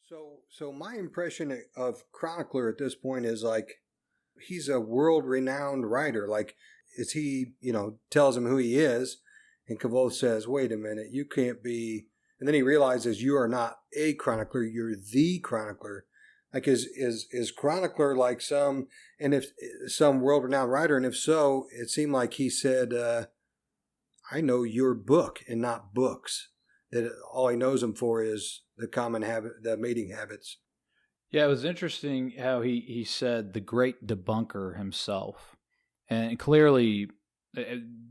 So my impression of Chronicler at this point is like he's a world-renowned writer. Like, is he, tells him who he is, and Kavoth says, "Wait a minute, you can't be." And then he realizes you are not a chronicler; you're the chronicler. Like, is Chronicler like some world-renowned writer? And if so, it seemed like he said, "I know your book and not books." That all he knows him for is the common habit, the mating habits. Yeah, it was interesting how he said the great debunker himself. And clearly,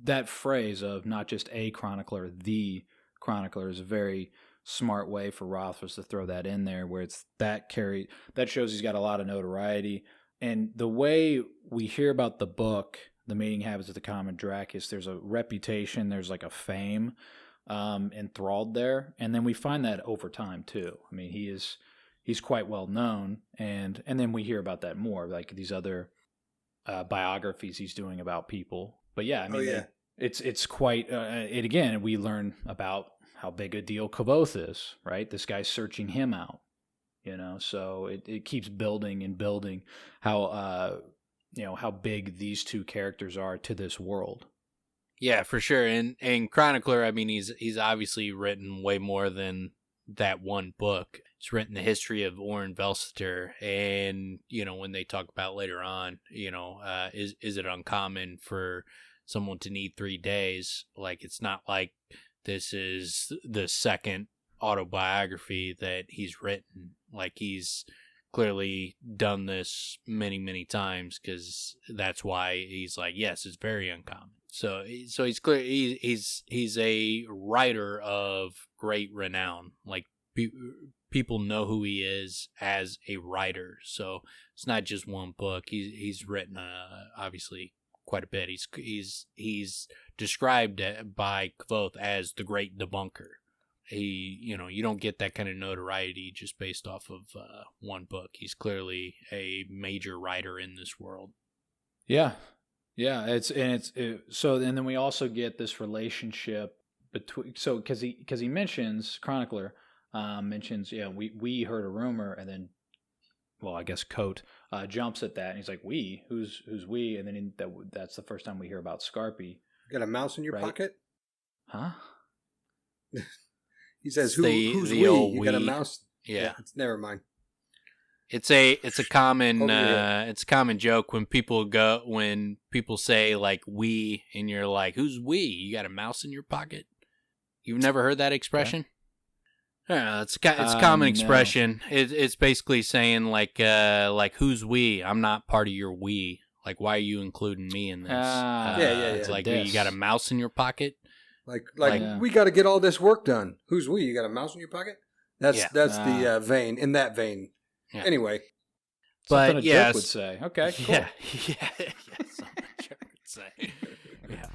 that phrase of not just a chronicler, the chronicler, is a very smart way for Rothfuss to throw that in there, where it's that shows he's got a lot of notoriety. And the way we hear about the book, The Mating Habits of the Common Dracus, there's a reputation, there's like a fame enthralled there, and then we find that over time too. I mean, he's quite well known, and then we hear about that more, like these other biographies he's doing about people. But yeah, I mean, it's quite. Again, we learn about how big a deal Kavoth is, right? This guy's searching him out, So it keeps building and building how how big these two characters are to this world. Yeah, for sure. And Chronicler, I mean, he's obviously written way more than that one book. He's written the history of Orrin Velseter, and when they talk about later on, is it uncommon for someone to need 3 days? Like, it's not like this is the second autobiography that he's written. Like, he's clearly done this many, many times, because that's why he's like, yes, it's very uncommon. So he's clear. He's a writer of great renown. Like, people know who he is as a writer. So it's not just one book. He's written obviously quite a bit. He's described by Kavoth as the great debunker. You don't get that kind of notoriety just based off of one book. He's clearly a major writer in this world. Yeah. Yeah, so, and then we also get this relationship between, so because he mentions, Chronicler mentions, we heard a rumor, and then, well, I guess Coat jumps at that, and he's like, who's we? And then that's the first time we hear about Scarpy. You got a mouse in your pocket? Huh? He says, who's we? You got a mouse? Yeah. Never mind. It's a common it's a common joke when people say like we, and you're like, who's we? You got a mouse in your pocket? You've never heard that expression? Yeah, it's a common expression. It's basically saying like who's we? I'm not part of your we. Like, why are you including me in this? It's like, you got a mouse in your pocket? Like we got to get all this work done. Who's we? You got a mouse in your pocket? That's the vein, in that vein. Yeah. Anyway, but something a joke would say. Okay, cool. Yeah, something a joke would say. Yeah.